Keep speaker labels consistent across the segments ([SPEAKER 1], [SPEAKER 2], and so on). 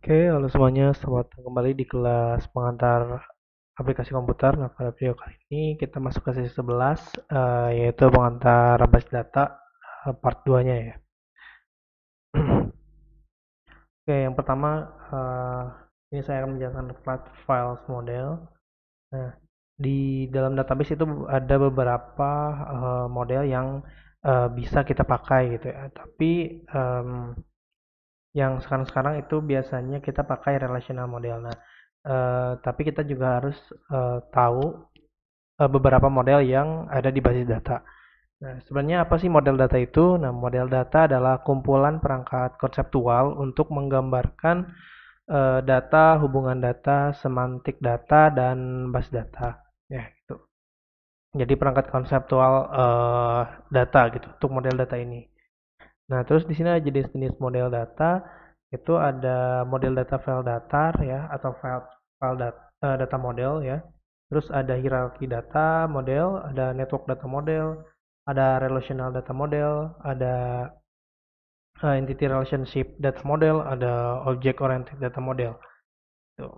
[SPEAKER 1] Oke, halo semuanya, selamat datang kembali di kelas pengantar aplikasi komputer. Nah, pada video kali ini kita masuk ke sesi 11, yaitu pengantar basis data part 2-nya ya. Oke, yang pertama, eh, ini saya akan menjelaskan flat files model. Nah, di dalam database itu ada beberapa model yang bisa kita pakai gitu ya. Tapi yang sekarang-sekarang itu biasanya kita pakai relational model. Nah, tapi kita juga harus tahu beberapa model yang ada di basis data. Nah, sebenarnya apa sih model data itu? Nah, model data adalah kumpulan perangkat konseptual untuk menggambarkan data, hubungan data, semantik data, dan basis data. Ya, gitu. Jadi perangkat konseptual data gitu untuk model data ini. Nah, terus di sini ada jenis-jenis model data. Itu ada model data file datar ya atau file data model ya. Terus ada hierarki data model, ada network data model, ada relational data model, ada entity relationship data model, ada object oriented data model. Tuh.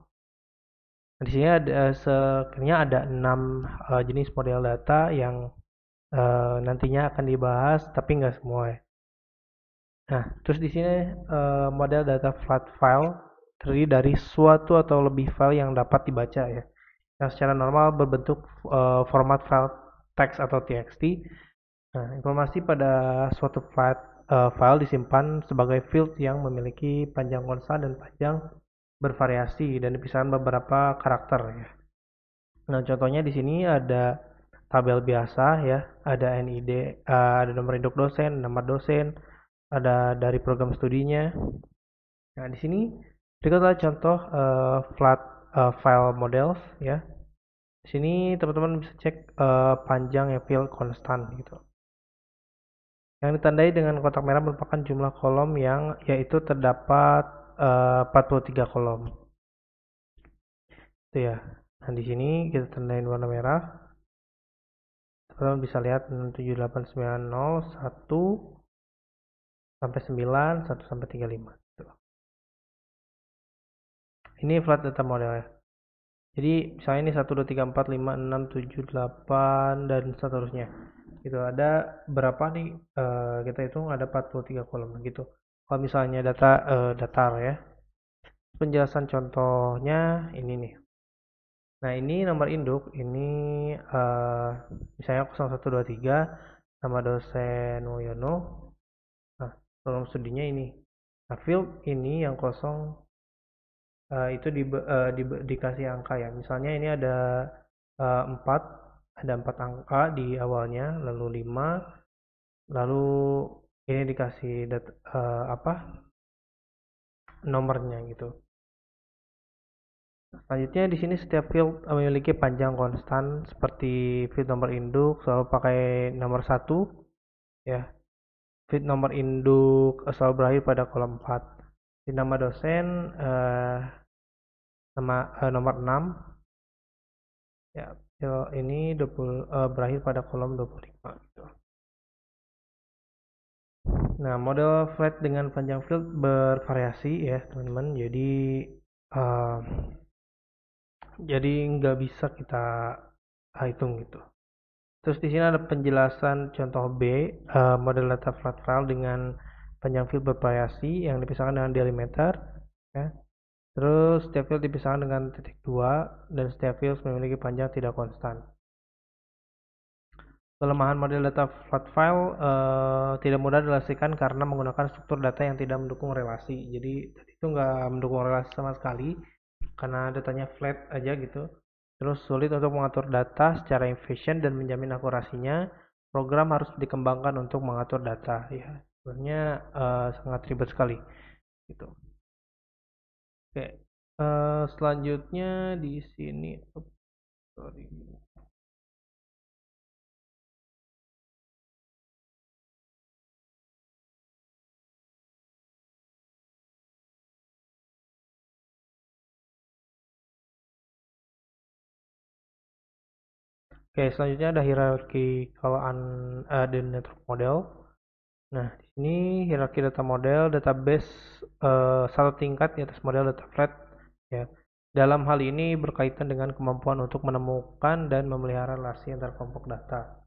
[SPEAKER 1] Nah, di sini ada sebenarnya ada 6 jenis model data yang nantinya akan dibahas, tapi nggak semua ya. Nah, terus di sini model data flat file terdiri dari suatu atau lebih file yang dapat dibaca ya. Yang secara normal berbentuk format file teks atau txt. Nah, informasi pada suatu file disimpan sebagai field yang memiliki panjang konstan dan panjang bervariasi dan dipisahkan beberapa karakter ya. Nah, contohnya di sini ada tabel biasa ya, ada NID, ada nomor induk dosen, nama dosen, ada dari program studinya. Nah, di sini berikutlah contoh flat file models ya. Di sini teman-teman bisa cek panjang ya field konstan gitu. Yang ditandai dengan kotak merah merupakan jumlah kolom yang yaitu terdapat 43 kolom. Itu ya. Nah, di sini kita tandain warna merah. Teman-teman bisa lihat 78901 sampai 9, 1 sampai 35. Tuh. Ini flat data model ya. Jadi misalnya ini 1, 2, 3, 4, 5, 6, 7, 8 dan seterusnya. Gitu ada berapa nih kita hitung ada 43 kolom gitu. Kalau misalnya data datar ya. Penjelasan contohnya ini nih. Nah, ini nomor induk, ini misalnya 0123 nama dosen Woyono. Nah, program studinya ini. Nah, field ini yang kosong itu dikasih angka ya. Misalnya ini ada 4, ada 4 angka di awalnya, lalu 5, lalu ini dikasih apa nomornya gitu. Selanjutnya di sini setiap field memiliki panjang konstan seperti field nomor induk selalu pakai nomor satu ya. Field nomor induk selalu berakhir pada kolom 4. Di nama dosen nomor 6 ya. Ini 20 berakhir pada kolom 25 gitu. Nah, model flat dengan panjang field bervariasi ya, teman-teman. Uh, jadi nggak bisa kita hitung gitu. Terus di sini ada penjelasan contoh B, model data flat file dengan panjang field bervariasi yang dipisahkan dengan delimiter. Ya. Terus setiap field dipisahkan dengan titik 2 dan setiap field memiliki panjang tidak konstan. Kelemahan model data flat file tidak mudah dilaksanakan karena menggunakan struktur data yang tidak mendukung relasi. Jadi itu nggak mendukung relasi sama sekali karena datanya flat aja gitu. Terus sulit untuk mengatur data secara efisien dan menjamin akurasinya. Program harus dikembangkan untuk mengatur data. Ya, sebenarnya sangat ribet sekali. Gitu. Oke, selanjutnya di sini, sorry. Oke, selanjutnya ada hierarchy kalau the network model. Nah, di sini hierarki data model, database satu tingkat di atas model data flat. Ya. Dalam hal ini berkaitan dengan kemampuan untuk menemukan dan memelihara relasi antar kelompok data.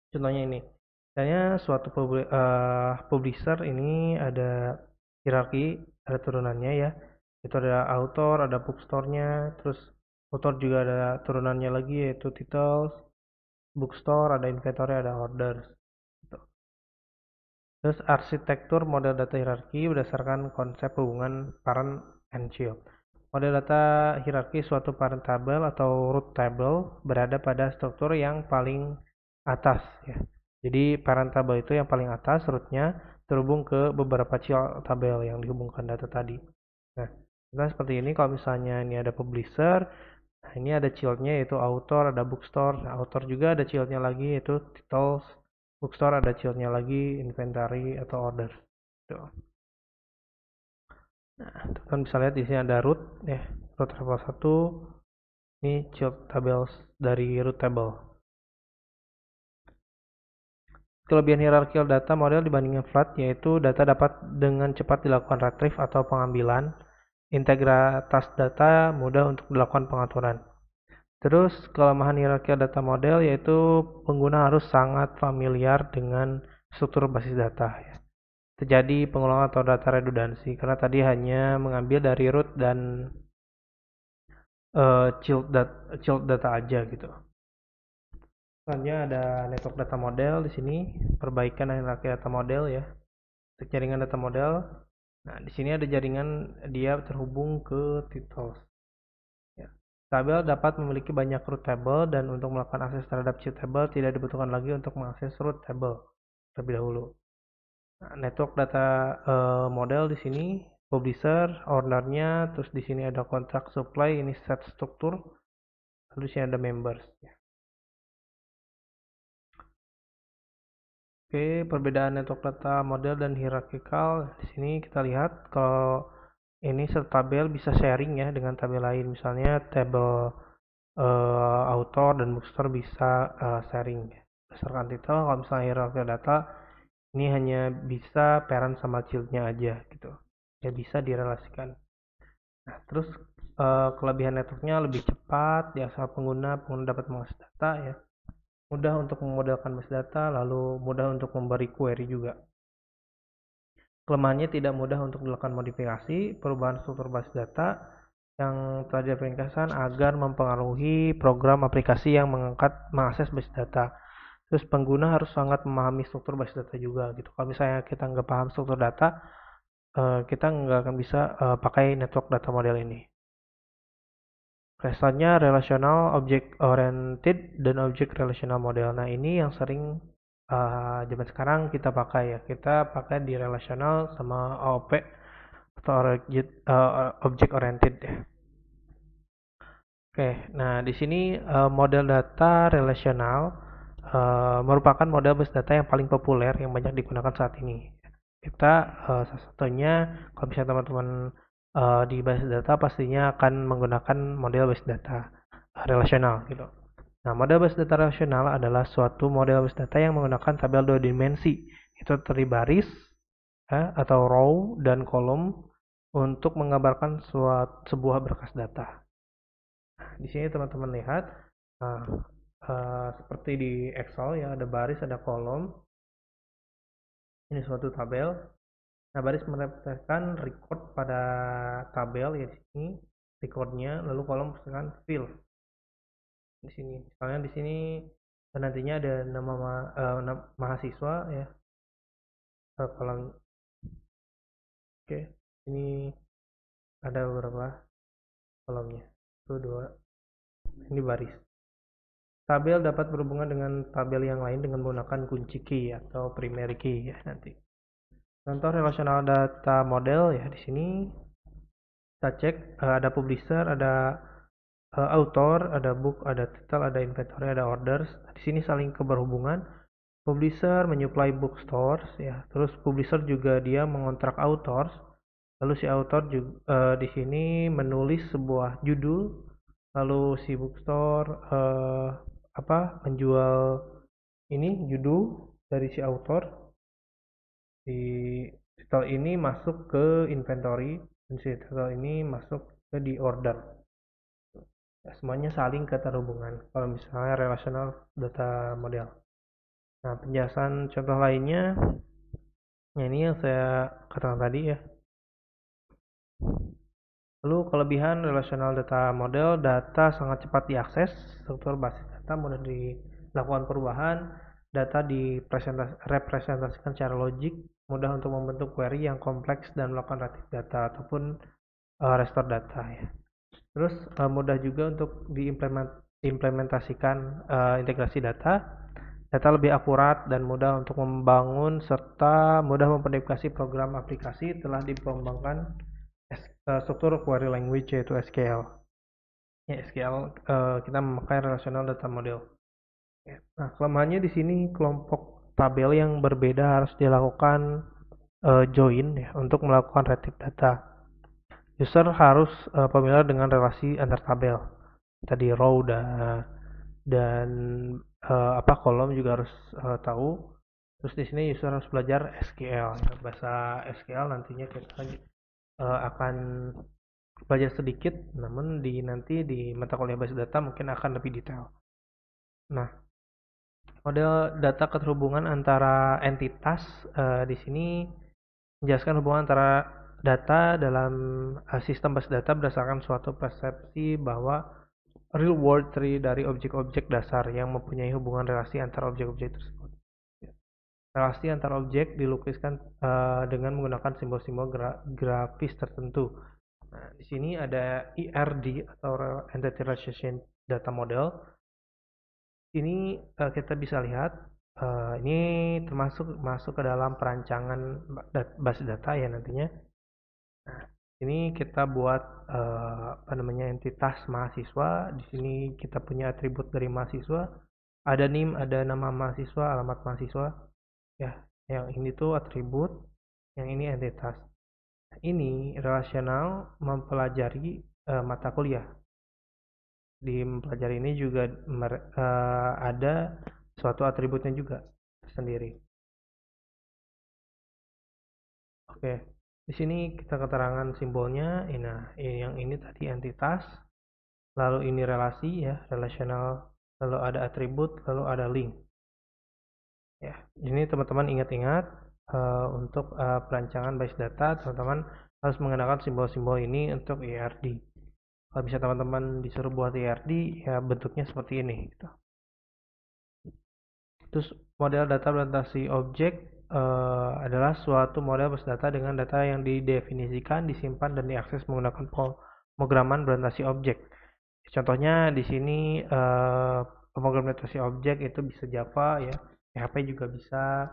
[SPEAKER 1] Contohnya ini, misalnya suatu publisher ini ada hierarki, ada turunannya ya. Itu ada author, ada bookstore-nya, terus author juga ada turunannya lagi yaitu titles, bookstore, ada inventory, ada orders. Gitu. Terus arsitektur model data hierarki berdasarkan konsep hubungan parent and child. Model data hierarki suatu parent table atau root table berada pada struktur yang paling atas ya. Jadi parent table itu yang paling atas, rootnya terhubung ke beberapa child tabel yang dihubungkan data tadi. Nah, kita seperti ini kalau misalnya ini ada publisher, nah ini ada childnya yaitu author, ada bookstore. Nah, author juga ada childnya lagi yaitu titles, bookstore ada childnya lagi inventory atau order. Tuh. Nah, teman bisa lihat di sini ada root ya, root table 1. Ini child tables dari root table. Kelebihan hierarkical data model dibandingkan flat yaitu data dapat dengan cepat dilakukan retrieve atau pengambilan, integritas data mudah untuk dilakukan pengaturan. Terus kelemahan hierarkical data model yaitu pengguna harus sangat familiar dengan struktur basis data ya. Terjadi pengulangan atau data redundansi karena tadi hanya mengambil dari root dan child data aja gitu. Selanjutnya ada network data model di sini, perbaikan hierarki data model ya. Untuk jaringan data model. Nah, di sini ada jaringan dia terhubung ke titles. Ya. Tabel dapat memiliki banyak root table dan untuk melakukan akses terhadap child table tidak dibutuhkan lagi untuk mengakses root table terlebih dahulu. Nah, network data model di sini publisher, ownernya, terus di sini ada kontrak supply, ini set struktur, lalu di sini ada members. Ya. Oke, perbedaan network data model dan hierarchical. Di sini kita lihat kalau ini satu tabel bisa sharing ya dengan tabel lain. Misalnya tabel author dan bookstore bisa sharing berdasarkan titel. Kalau misalnya hierarchical data ini hanya bisa parent sama childnya aja gitu. Ya bisa direlasikan. Nah, terus kelebihan networknya lebih cepat, di asal pengguna dapat mengakses data ya. Mudah untuk memodelkan base data, lalu mudah untuk memberi query juga. Kelemahannya tidak mudah untuk dilakukan modifikasi, perubahan struktur basis data yang telah diaplikasikan agar mempengaruhi program aplikasi yang mengakses basis data. Terus pengguna harus sangat memahami struktur basis data juga gitu. Kalau misalnya kita nggak paham struktur data, kita nggak akan bisa pakai network data model ini. Selanjutnya relational object oriented dan object relational model. Nah, ini yang sering zaman sekarang kita pakai ya. Kita pakai di relational sama OOP atau object oriented ya. Oke, nah di sini model data relational merupakan model base data yang paling populer yang banyak digunakan saat ini. Kita salah satunya kalau misalnya teman-teman di basis data pastinya akan menggunakan model base data relasional gitu. Nah, model base data relasional adalah suatu model base data yang menggunakan tabel dua dimensi, itu terdiri baris atau row dan kolom untuk menggambarkan sebuah berkas data. Nah, di sini teman-teman lihat nah, seperti di Excel ya ada baris, ada kolom. Ini suatu tabel. Nah, baris merepresentasikan record pada tabel ya di sini recordnya, lalu kolom merupakan field di sini. Misalnya di sini nantinya ada nama mahasiswa ya kolom. Oke, ini ada beberapa kolomnya. Itu dua. Ini baris. Tabel dapat berhubungan dengan tabel yang lain dengan menggunakan kunci key atau primary key ya nanti. Contoh relational data model ya di sini kita cek ada publisher, ada author, ada book, ada title, ada inventory, ada orders. Di sini saling keberhubungan. Publisher menyuplai bookstores ya. Terus publisher juga dia mengontrak authors. Lalu si author juga di sini menulis sebuah judul. Lalu si bookstore menjual ini judul dari si author. Di titel ini masuk ke inventory, dan si titel ini masuk ke di order. Ya, semuanya saling keterhubungan kalau misalnya relational data model. Nah, penjelasan contoh lainnya, ya ini yang saya katakan tadi ya. Lalu kelebihan relational data model, data sangat cepat diakses, struktur basis data mudah dilakukan perubahan, data direpresentasikan secara logik, mudah untuk membentuk query yang kompleks dan melakukan retrieve data ataupun restore data ya. Terus mudah juga untuk diimplementasikan integrasi data, data lebih akurat dan mudah untuk membangun serta mudah memprediksi program aplikasi telah dikembangkan struktur query language yaitu SQL. Ya, SQL kita memakai relational data model. Ya. Nah, kelemahannya di sini kelompok tabel yang berbeda harus dilakukan join ya untuk melakukan retrieve data. User harus familiar dengan relasi antar tabel. Tadi row dan apa kolom juga harus tahu. Terus di sini user harus belajar SQL ya. Bahasa SQL nantinya kita akan belajar sedikit, namun nanti di mata kuliah basis data mungkin akan lebih detail. Nah, model data keterhubungan antara entitas di sini menjelaskan hubungan antara data dalam sistem basis data berdasarkan suatu persepsi bahwa real world tree dari objek-objek dasar yang mempunyai hubungan relasi antara objek-objek tersebut. Relasi antar objek dilukiskan dengan menggunakan simbol-simbol grafis tertentu. Nah, di sini ada ERD atau Entity Relationship Data Model. Ini kita bisa lihat ini termasuk masuk ke dalam perancangan basis data ya nantinya. Nah, ini kita buat apa namanya entitas mahasiswa. Di sini kita punya atribut dari mahasiswa. Ada NIM, ada nama mahasiswa, alamat mahasiswa. Ya, yang ini tuh atribut, yang ini entitas. Ini relasional mempelajari mata kuliah. Di mempelajari ini juga ada suatu atributnya juga sendiri. Oke, di sini kita keterangan simbolnya. Nah, yang ini tadi entitas, lalu ini relasi ya, relasional, lalu ada atribut, lalu ada link. Ya, ini teman-teman ingat-ingat untuk perancangan base data, teman-teman harus mengenakan simbol-simbol ini untuk ERD. Kalau bisa teman-teman disuruh buat ERD, ya bentuknya seperti ini. Gitu. Terus model data presentasi objek adalah suatu model base data dengan data yang didefinisikan, disimpan, dan diakses menggunakan pemrograman presentasi objek. Contohnya di sini pemrograman presentasi objek itu bisa Java ya, PHP juga bisa.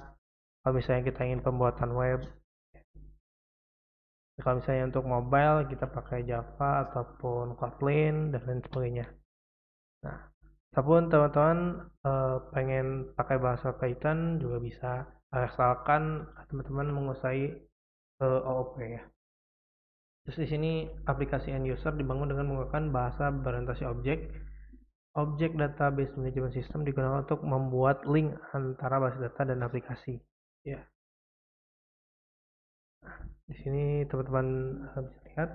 [SPEAKER 1] Kalau misalnya kita ingin pembuatan web, kalau misalnya untuk mobile kita pakai Java ataupun Kotlin dan lain sebagainya. Nah, ataupun teman-teman pengen pakai bahasa Python juga bisa, asalkan teman-teman menguasai OOP ya. Terus di sini aplikasi end user dibangun dengan menggunakan bahasa berorientasi objek. Objek database management system digunakan untuk membuat link antara base data dan aplikasi. Ya, di sini teman-teman bisa lihat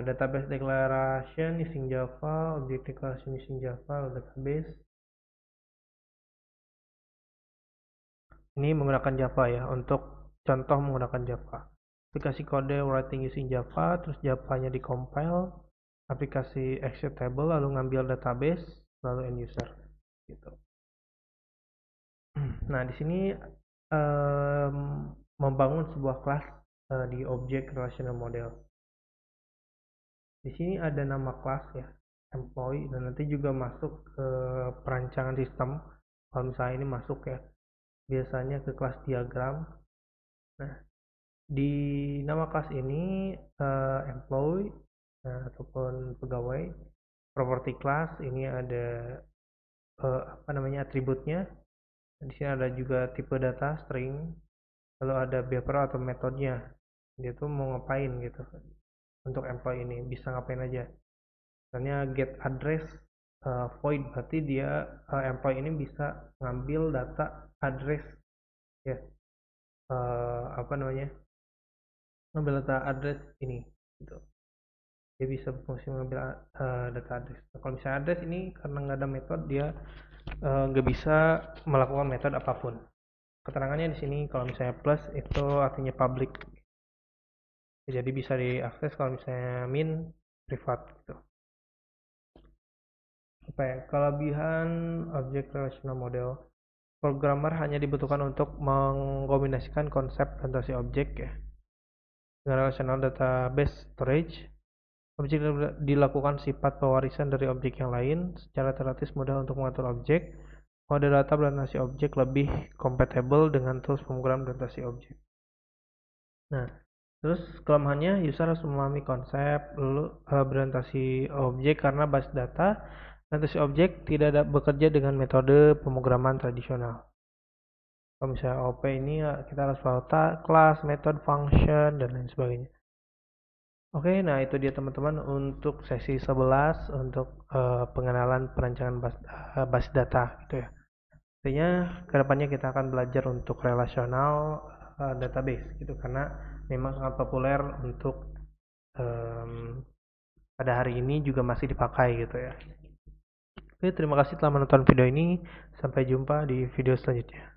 [SPEAKER 1] database declaration using Java, object declaration using Java, database. Ini menggunakan Java ya, untuk contoh menggunakan Java. Aplikasi kode writing using Java, terus Java-nya di-compile, aplikasi executable, lalu ngambil database, lalu end user. Gitu. Nah, di sini membangun sebuah kelas di object relational model. Di sini ada nama kelas ya, employee, dan nanti juga masuk ke perancangan sistem. Kalau misalnya ini masuk ya, biasanya ke kelas diagram. Nah, di nama kelas ini employee ataupun pegawai, property class ini ada apa namanya atributnya. Di sini ada juga tipe data string, lalu ada behavior atau metodenya. Dia tuh mau ngapain gitu. Untuk employee ini bisa ngapain aja. Misalnya get address void berarti dia employee ini bisa ngambil data address ya. apa namanya, ngambil data address ini gitu. Dia bisa berfungsi mengambil data address. Nah, kalau misalnya address ini karena nggak ada metode, dia nggak bisa melakukan metode apapun. Keterangannya di sini kalau misalnya plus itu artinya public, jadi bisa diakses. Kalau misalnya min, privat gitu. Apa ya, kelebihan object relational model, programmer hanya dibutuhkan untuk mengkombinasikan konsep presentasi objek ya dengan relational database storage. Objek dilakukan sifat pewarisan dari objek yang lain. Secara teoretis mudah untuk mengatur objek. Mode data presentasi objek lebih compatible dengan tools pemrograman presentasi objek. Nah, terus kelemahannya, user harus memahami konsep presentasi objek karena basis data presentasi objek tidak bekerja dengan metode pemrograman tradisional. Kalau misalnya OP ini ya kita harus tahu kelas, method, function, dan lain sebagainya. Oke, nah itu dia teman-teman untuk sesi 11 untuk pengenalan perancangan basis data gitu ya. Artinya kedepannya kita akan belajar untuk relational database gitu, karena memang sangat populer untuk em, pada hari ini juga masih dipakai gitu ya. Oke, terima kasih telah menonton video ini. Sampai jumpa di video selanjutnya.